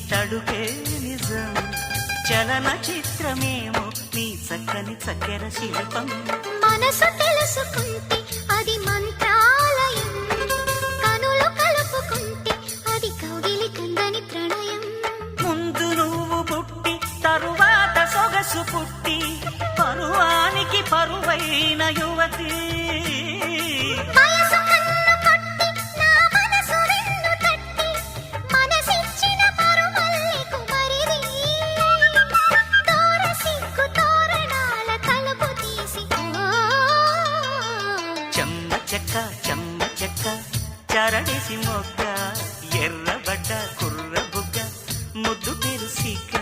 తడుకే నిజం చలన చిత్రమేమో నీ చక్కని చక్కెర శిల్పం మనసు తెలుసుకుంటే అది మంత్రాలయం కనులు కలుపుకుంటే అది కౌగిలి కందని ప్రణయం ముందు నువ్వు పుట్టి తరువాత సొగసు పుట్టి పరువానికి పరువైన యువతి వయసు కన్ను కొట్టి నా మనసు వెన్ను తట్టి మనసిచ్చిన పరుమల్లికు మరిది తోర సిగ్గు తోరణాల తలుపు తీసి చెమ్మ చెక్క చరడేసి మొగ్గ ఎర్రబడ్డ కుర్ర బుగ్గ ముద్దు తెరుసిక